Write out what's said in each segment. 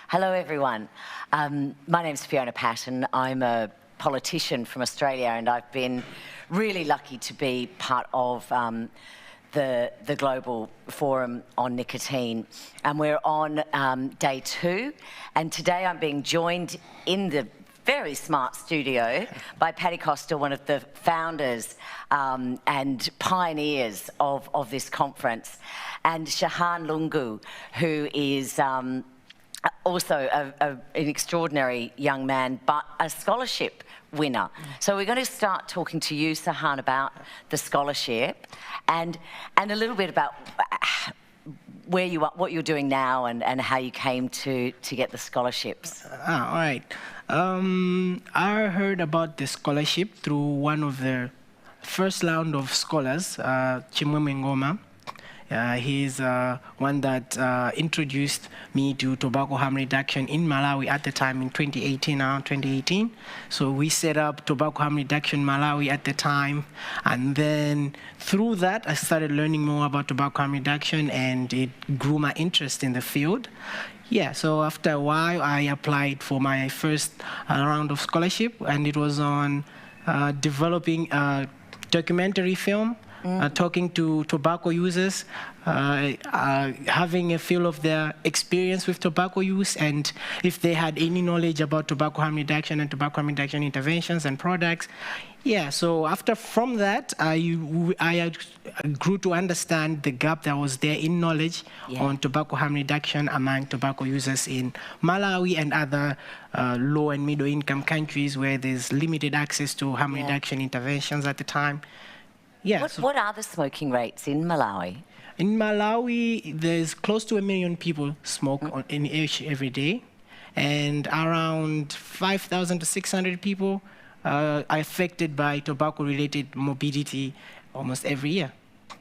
Hello, everyone. My name's Fiona Patton. I'm a politician from Australia, and I've been really lucky to be part of the Global Forum on Nicotine. And we're on day 2, and today I'm being joined in the very smart studio by Paddy Costa, one of the founders and pioneers of this conference, and Shahan Lungu, who is also an extraordinary young man, but a scholarship winner. So we're going to start talking to you, Shahan, about the scholarship and a little bit about where you are, what you're doing now, and how you came to get the scholarships. All right. I heard about the scholarship through one of the first round of scholars, Chimwemwe Ngoma. He's one that introduced me to tobacco harm reduction in Malawi at the time in 2018. So we set up tobacco harm reduction Malawi at the time, and then through that I started learning more about tobacco harm reduction, and it grew my interest in the field. Yeah, so after a while I applied for my first round of scholarship, and it was on developing a documentary film. Talking to tobacco users, having a feel of their experience with tobacco use, and if they had any knowledge about tobacco harm reduction and tobacco harm reduction interventions and products. Yeah, so from that, I grew to understand the gap that was there in knowledge on tobacco harm reduction among tobacco users in Malawi and other low and middle income countries where there's limited access to harm reduction interventions at the time. Yeah, what are the smoking rates in Malawi? In Malawi, there's close to 1 million people smoke in every day, and around 5,000 to 600 people are affected by tobacco-related morbidity almost every year.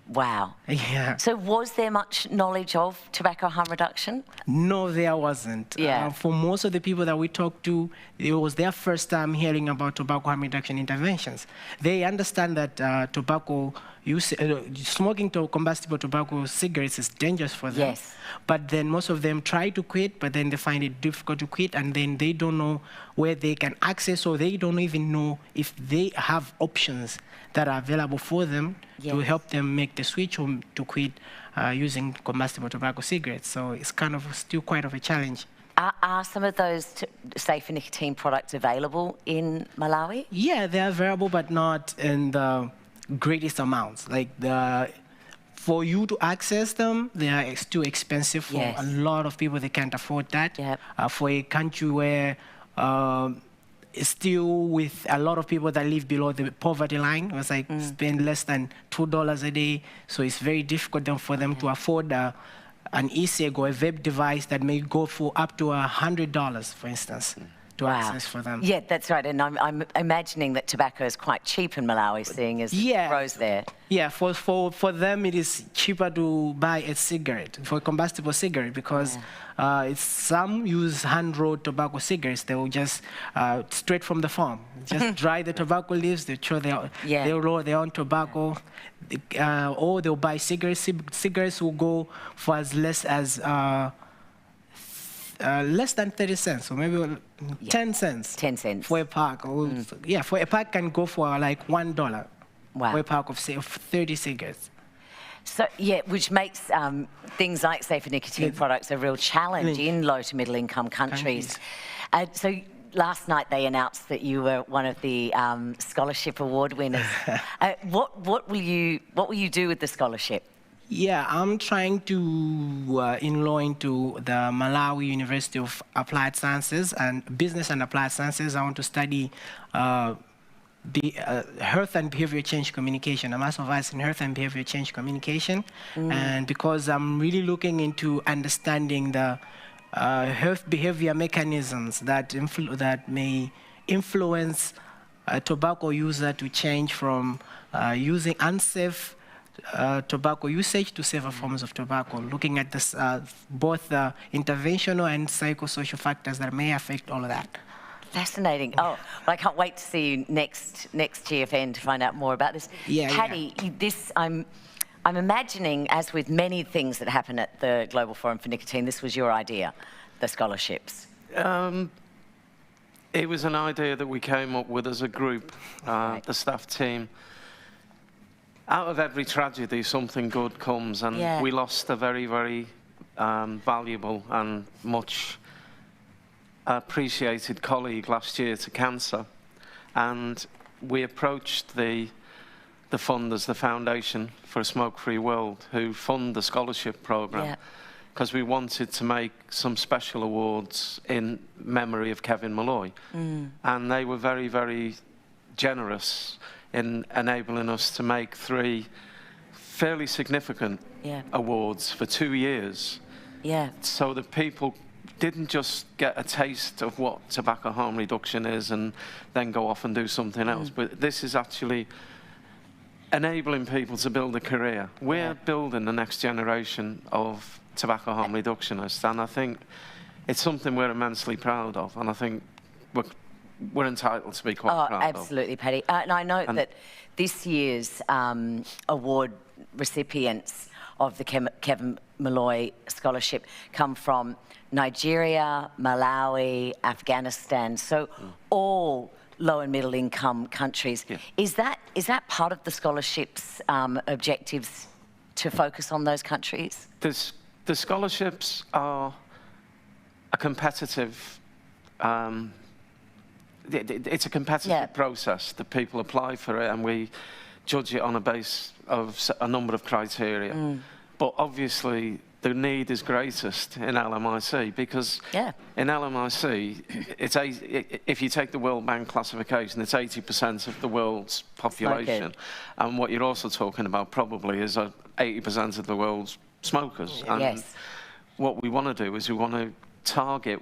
Wow. Yeah. So was there much knowledge of tobacco harm reduction? No, there wasn't. Yeah. For most of the people that we talked to, it was their first time hearing about tobacco harm reduction interventions. They understand that tobacco use, smoking combustible tobacco cigarettes is dangerous for them. Yes. But then most of them try to quit, but then they find it difficult to quit, and then they don't know where they can access, or they don't even know if they have options that are available for them to help them make the switch or to quit using combustible tobacco cigarettes. So it's kind of still quite of a challenge. Are some of those safer nicotine products available in Malawi? Yeah, they're available, but not in the greatest amounts. Like for you to access them, they are too expensive for a lot of people. They can't afford that. Yep. For a country where still with a lot of people that live below the poverty line, it was like spend less than $2 a day. So it's very difficult for them to afford an e-cig or a vape device that may go for up to $100, for instance, to access for them. Yeah, that's right. And I'm imagining that tobacco is quite cheap in Malawi, seeing as it grows there. Yeah, for them it is cheaper to buy a cigarette, for a combustible cigarette, because some use hand-rolled tobacco cigarettes. They will just, straight from the farm, just dry the tobacco leaves, they throw they'll roll their own tobacco, or they'll buy cigarettes. Cigarettes will go for as less as less than 30 cents, or maybe 10 cents. 10 cents. For a pack. Yeah, for a pack can go for like $1 for a pack of 30 cigarettes. So, yeah, which makes things like safer nicotine products a real challenge in low to middle income countries. So last night they announced that you were one of the scholarship award winners. What will you do with the scholarship? Yeah, I'm trying to enroll into the Malawi University of Applied Sciences and Business and Applied Sciences. I want to study health and behavior change communication. A Master of Arts in Health and Behavior Change Communication. And because I'm really looking into understanding the health behavior mechanisms that may influence a tobacco user to change from using unsafe tobacco usage to safer forms of tobacco, looking at this, both interventional and psychosocial factors that may affect all of that. Fascinating. Oh, well, I can't wait to see you next GFN to find out more about this. Paddy, I'm imagining, as with many things that happen at the Global Forum for Nicotine, this was your idea. the scholarships? It was an idea that we came up with as a group, the staff team. Out of every tragedy, something good comes, and we lost a very, very valuable and much appreciated colleague last year to cancer. And we approached the funders, the Foundation for a Smoke-Free World, who fund the scholarship program, because we wanted to make some special awards in memory of Kevin Malloy. And they were very, very generous in enabling us to make 3 fairly significant awards for 2 years. So that people didn't just get a taste of what tobacco harm reduction is and then go off and do something else, but this is actually enabling people to build a career. We're building the next generation of tobacco harm reductionists, and I think it's something we're immensely proud of, and I think we're entitled to be quite proud of. Absolutely, Paddy. And I know that this year's award recipients of the Kevin Malloy Scholarship come from Nigeria, Malawi, Afghanistan, so all low and middle income countries. Is that part of the scholarship's objectives, to focus on those countries? The scholarships are a competitive, it's a competitive process that people apply for it, and we judge it on a base of a number of criteria. But obviously, the need is greatest in LMIC, because in LMIC, if you take the World Bank classification, it's 80% of the world's population. And what you're also talking about probably is 80% of the world's smokers. And what we want to do is we want to target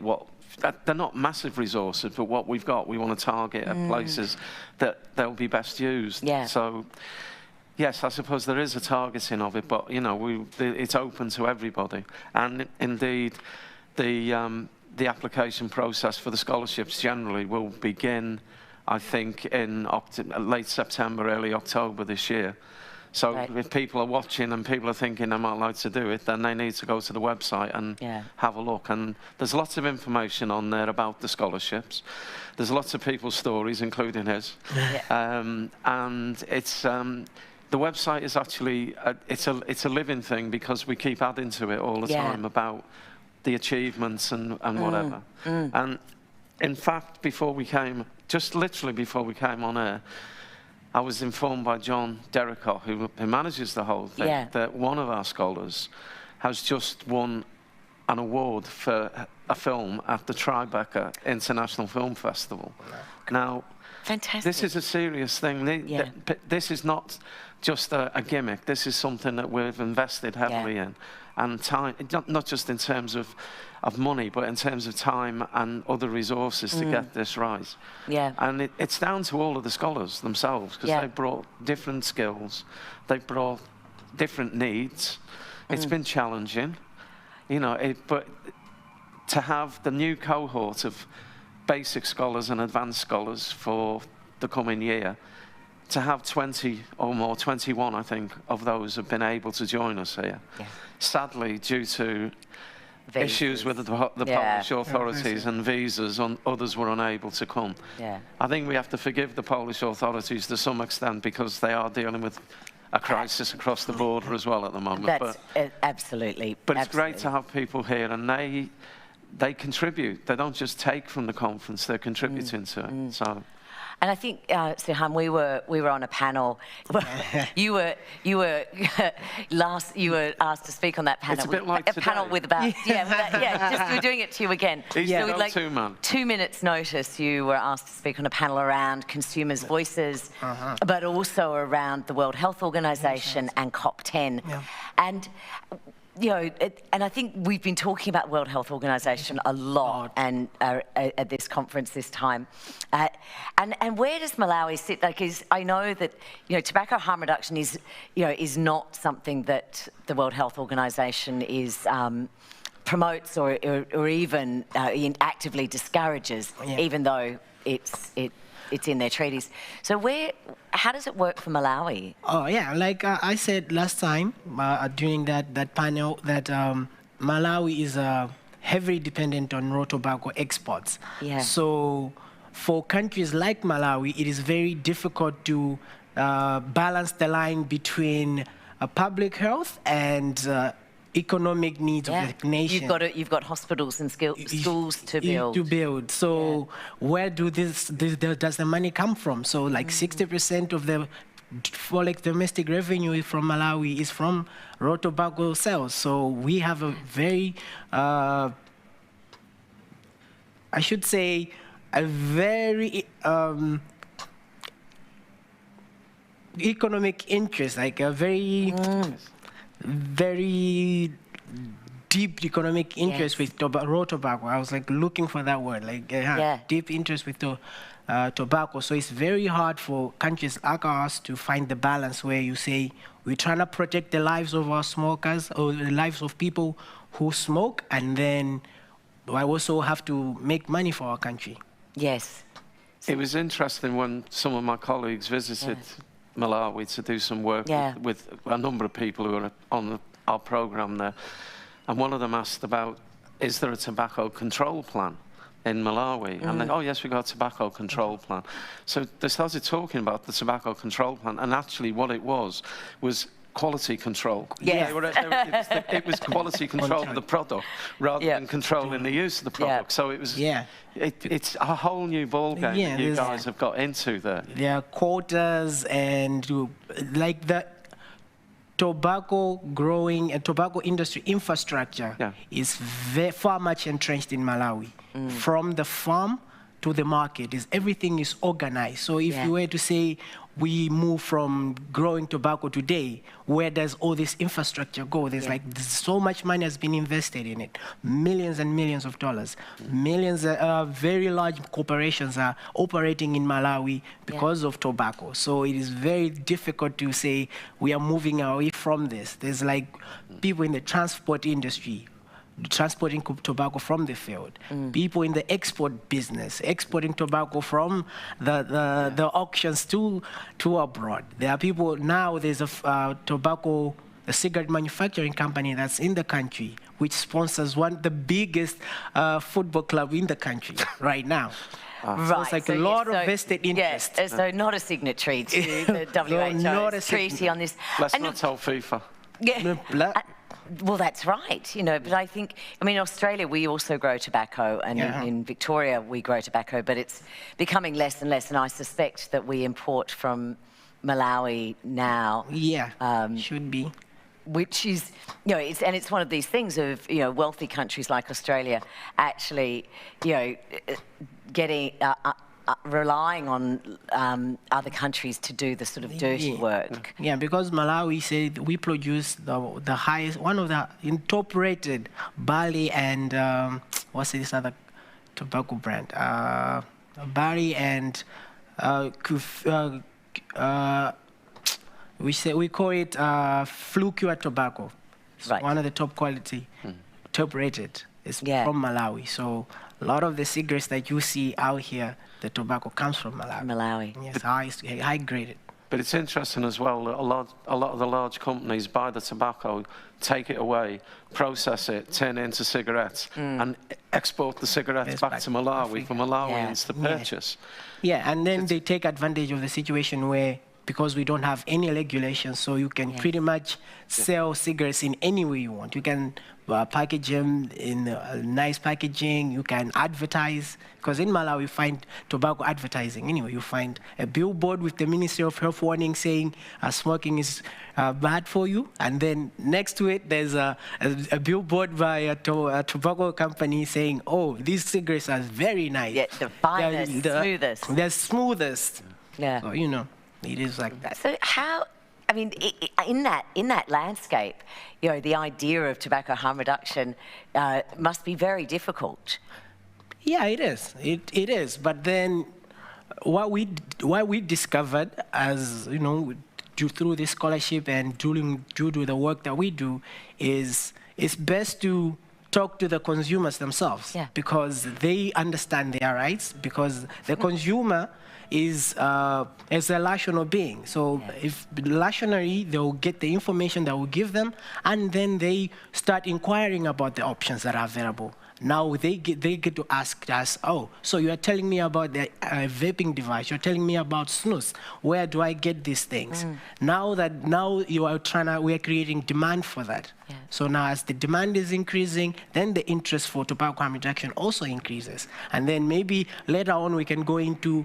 they're not massive resources, but what we've got, we want to target at places that they'll be best used. So, yes, I suppose there is a targeting of it, but, you know, it's open to everybody. And indeed, the application process for the scholarships generally will begin, I think, in late September, early October this year. So if people are watching and people are thinking they might like to do it, then they need to go to the website and have a look. And there's lots of information on there about the scholarships. There's lots of people's stories, including his. And it's the website is actually it's a living thing, because we keep adding to it all the time about the achievements and whatever. And in fact, just literally before we came on air, I was informed by John Derricott, who manages the whole thing, that one of our scholars has just won an award for a film at the Tribeca International Film Festival. Now, this is a serious thing. This is not just a gimmick. This is something that we've invested heavily in. And time, not just in terms of money, but in terms of time and other resources to get this right. And it's down to all of the scholars themselves, because they brought different skills, they brought different needs. It's been challenging, you know, but to have the new cohort of basic scholars and advanced scholars for the coming year, to have 20 or more, 21, I think, of those have been able to join us here. Sadly, due to issues with the Polish authorities and visas, others were unable to come. I think we have to forgive the Polish authorities to some extent, because they are dealing with a crisis across the border as well at the moment. Absolutely. But it's great to have people here, and they contribute. They don't just take from the conference; they're contributing to it. So. And I think, Suhan, we were on a panel. You were asked to speak on that panel. It's a bit like today. Panel with about just we're doing it to you again. So with like 2 minutes notice, you were asked to speak on a panel around consumers' voices, but also around the World Health Organization and COP10. And you know, and I think we've been talking about World Health Organization a lot, and at this conference this time. And where does Malawi sit? Like, I know that, you know, tobacco harm reduction is not something that the World Health Organization is promotes or even actively discourages, even though it's in their treaties. So how does it work for Malawi? Oh yeah, like I said last time during that panel, that Malawi is a heavily dependent on raw tobacco exports. Yeah. So for countries like Malawi, it is very difficult to balance the line between public health and economic needs of the nation. You've got hospitals and schools to build. So where does the money come from? So like 60% of the domestic revenue from Malawi is from raw tobacco sales. So we have a very, I should say, a very economic interest, like a very, very deep economic interest with raw tobacco. I was like looking for that word, like deep interest with tobacco. So it's very hard for countries like ours to find the balance where you say we're trying to protect the lives of our smokers or the lives of people who smoke, and then I also have to make money for our country. Yes. It was interesting when some of my colleagues visited Malawi to do some work with a number of people who are on our program there. And one of them asked about, is there a tobacco control plan in Malawi? And they, oh yes, we got a tobacco control plan. So they started talking about the tobacco control plan, and actually what it was quality control. Yeah. It was quality control of the product rather than controlling the use of the product. So it was, it's a whole new ballgame that you guys have got into there. There are quotas and like the tobacco growing and tobacco industry infrastructure is far much entrenched in Malawi. From the farm to the market, everything is organized. So if you were to say we move from growing tobacco today, where does all this infrastructure go? There's so much money has been invested in it, millions and millions of dollars. Millions of very large corporations are operating in Malawi because of tobacco. So it is very difficult to say we are moving away from this. There's like people in the transport industry transporting tobacco from the field, people in the export business, exporting tobacco from the auctions to abroad. There are people now, there's a cigarette manufacturing company that's in the country, which sponsors the biggest football club in the country right now. So it's like a lot of vested interest. So not a signatory to the WHO's treaty on this. Let's not tell FIFA. Well, that's right, but I think, Australia, we also grow tobacco, and in Victoria we grow tobacco, but it's becoming less and less, and I suspect that we import from Malawi now. Should be. Which is, it's one of these things of, wealthy countries like Australia actually, getting... relying on other countries to do the sort of dirty work. Yeah, because Malawi said we produce the highest, one of the top-rated barley and what's this other tobacco brand? Barley and we call it Flucua tobacco. It's one of the top quality, top-rated. It's from Malawi. So a lot of the cigarettes that you see out here, the tobacco comes from Malawi. Yes, high graded. But it's interesting as well that a lot of the large companies buy the tobacco, take it away, process it, turn it into cigarettes, and export the cigarettes back to Malawi for Malawians to purchase. Yeah, and then they take advantage of the situation where, because we don't have any regulations, so you can pretty much sell cigarettes in any way you want. You can package them in nice packaging. You can advertise, because in Malawi you find tobacco advertising. Anyway, you find a billboard with the Ministry of Health warning saying smoking is bad for you, and then next to it there's a billboard by a tobacco company saying, oh, these cigarettes are very nice. Yeah, the finest, smoothest. They're smoothest. Yeah. So, it is like that. So how, in that landscape, the idea of tobacco harm reduction must be very difficult. Yeah, it is. It is. But then, what we discovered, as through this scholarship and due to the work that we do, is it's best to talk to the consumers themselves, because they understand their rights. Because the consumer is a rational being. So if rationally, they'll get the information that will give them, and then they start inquiring about the options that are available. Now they get to ask us, oh, so you are telling me about the vaping device, you're telling me about snus, where do I get these things? Now you are we are creating demand for that. Yeah. So now as the demand is increasing, then the interest for tobacco harm reduction also increases. And then maybe later on we can go into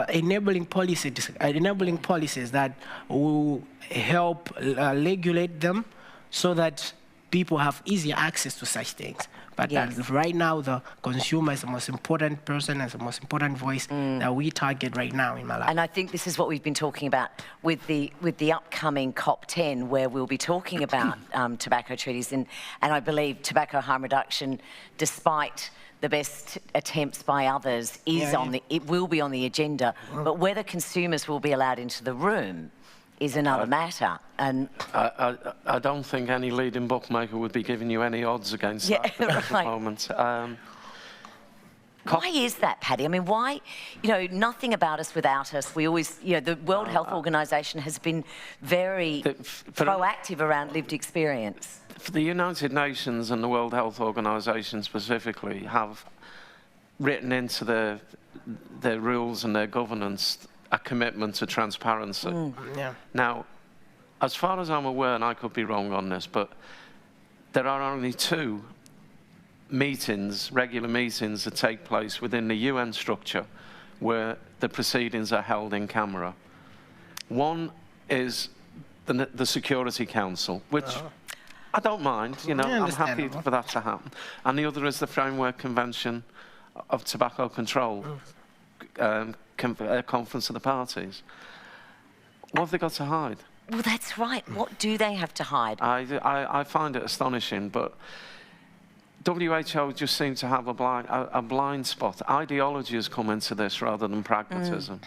enabling policies that will help regulate them so that people have easier access to such things. But right now, the consumer is the most important person, is the most important voice that we target right now in Malawi. And I think this is what we've been talking about with the upcoming COP10, where we'll be talking about tobacco treaties. And I believe tobacco harm reduction, despite the best attempts by others, it will be on the agenda. But whether consumers will be allowed into the room is another matter. And I don't think any leading bookmaker would be giving you any odds against that at the moment. Why is that, Paddy? I mean, why, nothing about us without us. We always, the World Health Organization has been very proactive around lived experience. For the United Nations and the World Health Organization specifically have written into their rules and their governance a commitment to transparency. Now, as far as I'm aware, and I could be wrong on this, but there are only 2 meetings, regular meetings, that take place within the UN structure where the proceedings are held in camera. One is the Security Council, which I don't mind, I'm happy for that to happen. And the other is the Framework Convention of Tobacco Control, Conference of the Parties. What have they got to hide? Well, that's right. What do they have to hide? I find it astonishing, but WHO just seems to have a blind spot. Ideology has come into this rather than pragmatism.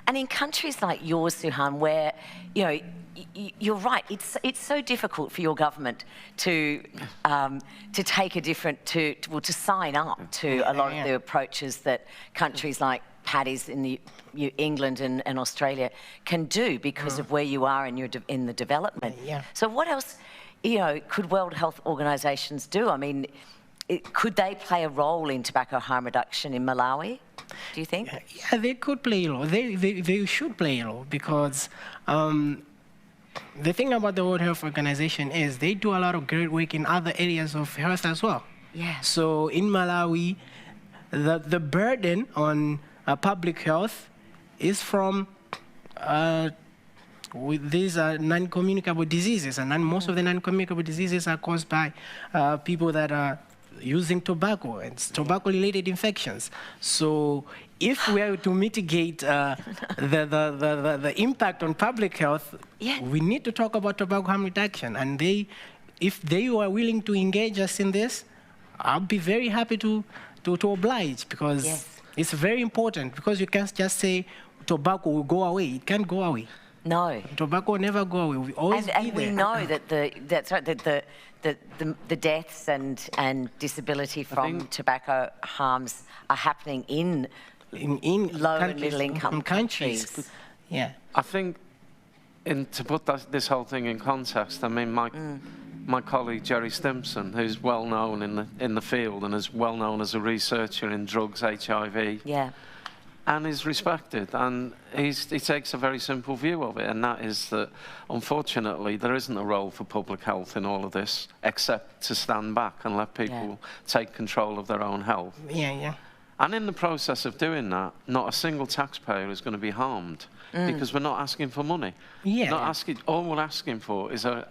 And in countries like yours, Suhan, where, you're right, it's so difficult for your government to take a different, to sign up to a lot of the approaches that countries like Paddy's in England and Australia can do because of where you are in the development. So what else, could World Health Organizations do? I mean, could they play a role in tobacco harm reduction in Malawi, do you think? Yeah, they could play a role. They should play a role because the thing about the World Health Organization is they do a lot of great work in other areas of health as well. Yeah. So in Malawi, the burden on public health is from these non-communicable diseases, and most of the non-communicable diseases are caused by people that are using tobacco and tobacco-related infections. So if we are to mitigate the impact on public health, we need to talk about tobacco harm reduction. And if they are willing to engage us in this, I'll be very happy to oblige, because it's very important, because you can't just say tobacco will go away. It can't go away. No. Tobacco will never go away. We always be there. And we know that the deaths and disability from tobacco harms are happening in low and middle income countries. Yeah. I think, to put this whole thing in context, I mean, my colleague Jerry Stimson, who's well known in the field and is well known as a researcher in drugs, HIV, and is respected, and he takes a very simple view of it, and that is that, unfortunately, there isn't a role for public health in all of this, except to stand back and let people take control of their own health. And in the process of doing that, not a single taxpayer is going to be harmed, because we're not asking for money. All we're asking for is a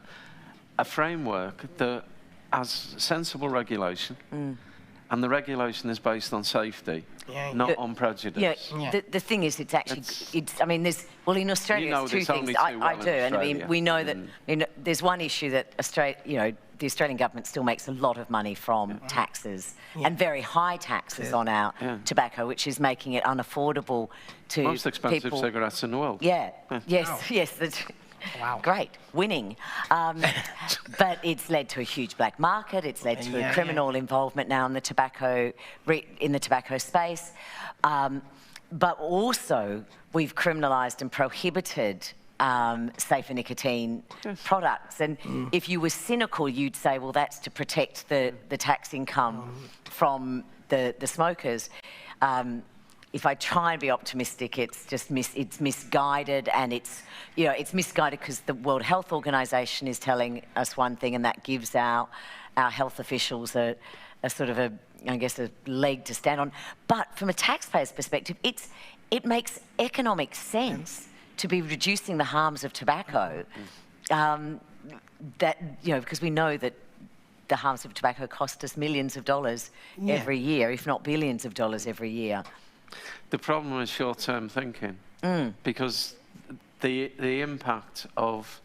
framework that has sensible regulation, and the regulation is based on safety, not on prejudice. The thing is, it's actually, I mean, in Australia, there's 2 things. I do, and I mean, we know that, there's one issue that the Australian government still makes a lot of money from taxes, and very high taxes on our tobacco, which is making it unaffordable to most expensive people. Cigarettes in the world. Wow. Great, winning. But it's led to a huge black market. It's led to a criminal involvement now in the tobacco space. but also we've criminalised and prohibited safer nicotine products. And if you were cynical, you'd say, well, that's to protect the tax income from the smokers. If I try and be optimistic, it's just it's misguided, and it's misguided because the World Health Organization is telling us one thing, and that gives our health officials a sort of I guess a leg to stand on. But from a taxpayer's perspective, it makes economic sense to be reducing the harms of tobacco. Because we know that the harms of tobacco cost us millions of dollars every year, if not billions of dollars every year. The problem is short-term thinking, because the impact of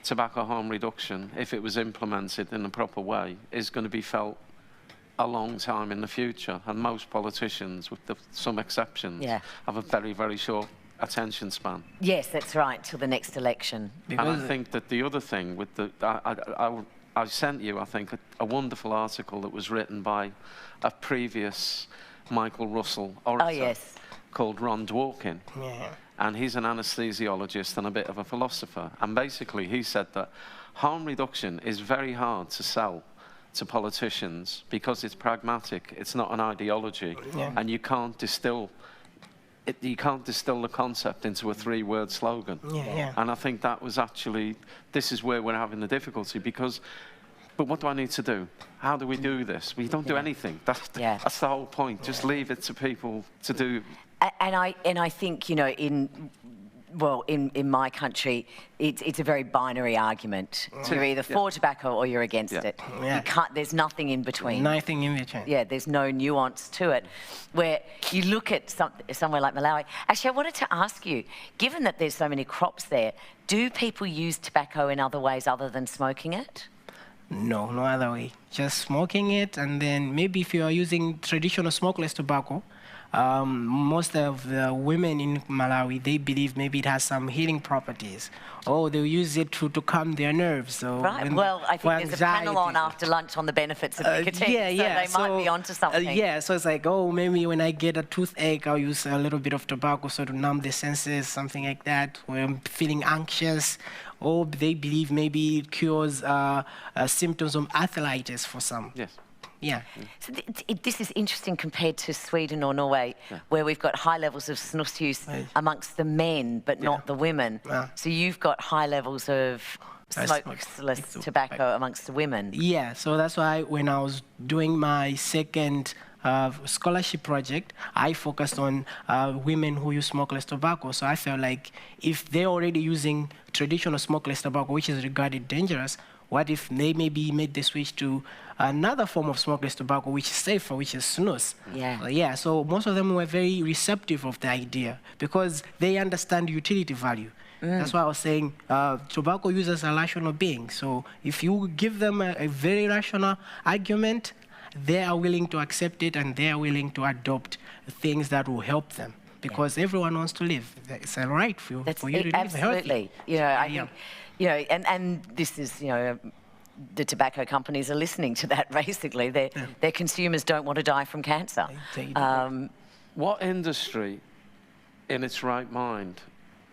tobacco harm reduction, if it was implemented in a proper way, is going to be felt a long time in the future. And most politicians, with some exceptions, have a very, very short attention span. Yes, that's right, till the next election. And I think that the other thing with I sent you, I think, a wonderful article that was written by a previous Michael Russell orator called Ron Dworkin. And he's an anesthesiologist and a bit of a philosopher. And basically he said that harm reduction is very hard to sell to politicians because it's pragmatic, it's not an ideology, and you can't distill the concept into a 3-word slogan. And I think that was actually, this is where we're having the difficulty, because, but what do I need to do? How do we do this? We don't do anything. That's the whole point. Just leave it to people to do. And I think, in my country, it's a very binary argument. You're either for tobacco or you're against it. You can't, there's nothing in between. Nothing in between. Yeah, there's no nuance to it. Where you look at somewhere like Malawi. Actually, I wanted to ask you, given that there's so many crops there, do people use tobacco in other ways other than smoking it? No, no other way. Just smoking it, and then maybe if you are using traditional smokeless tobacco, most of the women in Malawi, they believe maybe it has some healing properties. Oh, they'll use it to calm their nerves. So right. Well, I think there's a panel on after lunch on the benefits of nicotine, so they might be onto something. So it's like, oh, maybe when I get a toothache, I'll use a little bit of tobacco so to numb the senses, something like that. When I'm feeling anxious, or they believe maybe it cures symptoms of arthritis for some. Yes. Yeah. So this is interesting compared to Sweden or Norway, where we've got high levels of snus use amongst the men, but not the women. So you've got high levels of smokeless tobacco amongst the women. Yeah, so that's why when I was doing my second scholarship project, I focused on women who use smokeless tobacco. So I felt like if they're already using traditional smokeless tobacco, which is regarded dangerous, what if they maybe made the switch to another form of smokeless tobacco, which is safer, which is snus? So most of them were very receptive of the idea because they understand utility value. That's why I was saying tobacco users are rational beings. So if you give them a very rational argument, they are willing to accept it and they are willing to adopt things that will help them. Because everyone wants to live. It's a right for you to live healthy. Absolutely. I think, and this is, the tobacco companies are listening to that, basically. Their consumers don't want to die from cancer. What industry, in its right mind,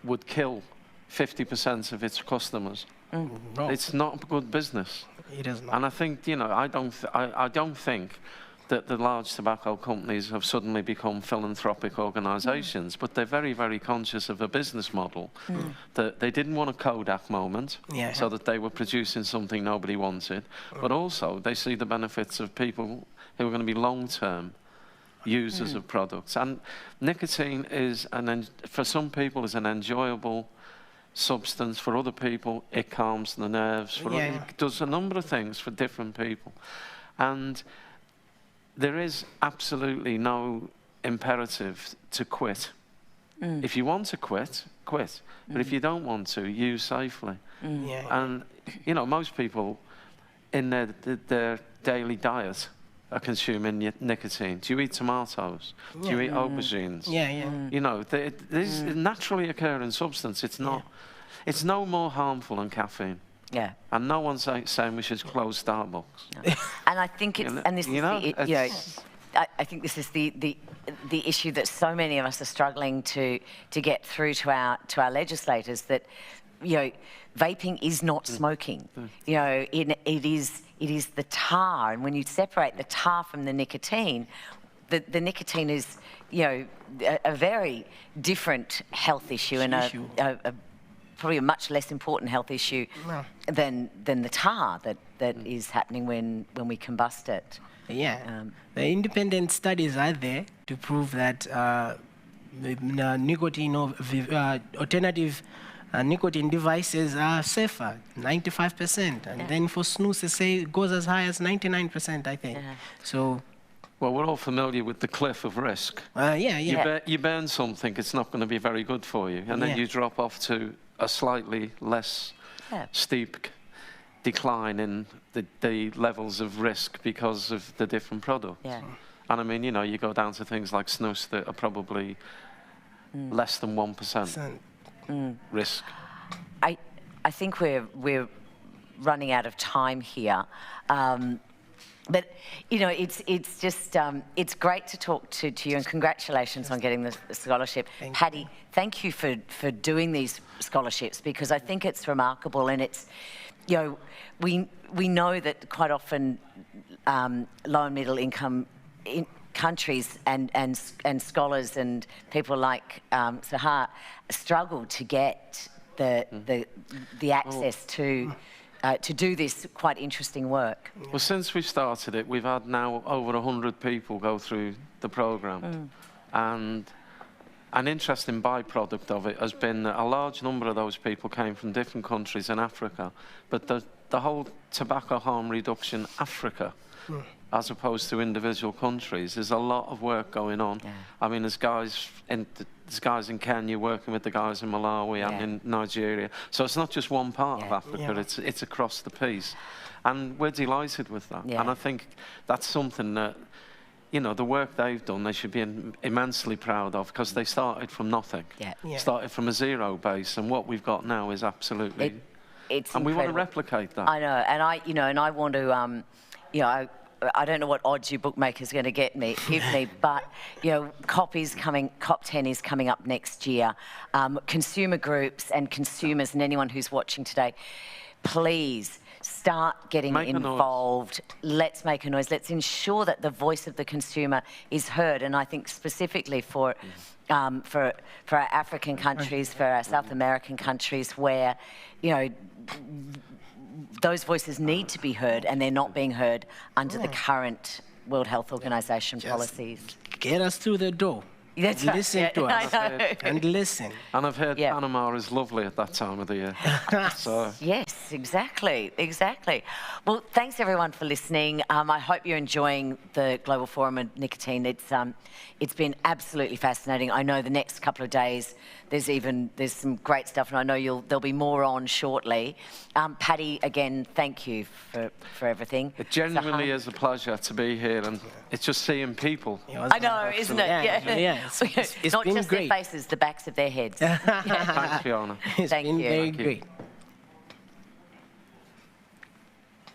would kill 50% of its customers? No. It's not good business. It is not. And I think, I don't think that the large tobacco companies have suddenly become philanthropic organisations, but they're very, very conscious of a business model. That they didn't want a Kodak moment, so that they were producing something nobody wanted, but also they see the benefits of people who are going to be long-term users of products. And nicotine is, for some people, is an enjoyable substance. For other people, it calms the nerves. It does a number of things for different people. And there is absolutely no imperative to quit. If you want to quit, quit. But if you don't want to, use safely. And, most people in their daily diet are consuming nicotine. Do you eat tomatoes? Do you eat aubergines? This is a naturally occurring substance. It's not. It's no more harmful than caffeine. And no one's saying we should close Starbucks. And I think it's, and this is I think this is the issue that so many of us are struggling to get through to our legislators, that, you know, vaping is not smoking. You know, it is the tar, and when you separate the tar from the nicotine, the nicotine is, you know, a very different health issue and a probably a much less important health issue than the tar that is happening when we combust it. Yeah, the independent studies are there to prove that nicotine or alternative nicotine devices are safer, 95%, and then for snus they say it goes as high as 99%, I think. So. Well, we're all familiar with the cliff of risk. You burn something, it's not going to be very good for you, and then you drop off to a slightly less steep decline in the levels of risk because of the different products. And I mean, you know, you go down to things like snus that are probably less than 1% risk. I think we're running out of time here. But, you know, it's just, it's great to talk to you, and congratulations on getting the scholarship. Paddy, thank you for doing these scholarships, because I think it's remarkable, and it's, you know, we know that quite often low and middle income countries and scholars and people like Sahar struggle to get the access to do this quite interesting work. Well, since we started it, we've had now over 100 people go through the programme. And an interesting byproduct of it has been that a large number of those people came from different countries in Africa. But the whole tobacco harm reduction Africa, as opposed to individual countries, there's a lot of work going on. I mean, there's guys in Kenya working with the guys in Malawi and in Nigeria. So it's not just one part of Africa, it's across the piece. And we're delighted with that. And I think that's something that, you know, the work they've done, they should be immensely proud of, because they started from nothing. Started from a zero base, and what we've got now is absolutely... It's and incredible. We want to replicate that. I know, and I want to, you know, I don't know what odds your bookmaker's going to give me, but, you know, COP10 is coming up next year. Consumer groups and consumers and anyone who's watching today, please start getting involved. Let's make a noise. Let's ensure that the voice of the consumer is heard. And I think specifically for our African countries, for our South American countries, where, you know, those voices need to be heard, and they're not being heard under the current World Health Organization policies. Get us through the door. That's right. Listen to us and listen. And I've heard Panama is lovely at that time of the year. So. Yes, exactly. Well, thanks everyone for listening. I hope you're enjoying the Global Forum on Nicotine. It's been absolutely fascinating. I know the next couple of days there's some great stuff, and I know there'll be more on shortly. Paddy, again, thank you for everything. It genuinely is a pleasure to be here, and it's just seeing people. I know, isn't it? It's not been just great. their faces, the backs of their heads. Thanks, Fiona. It's been very great.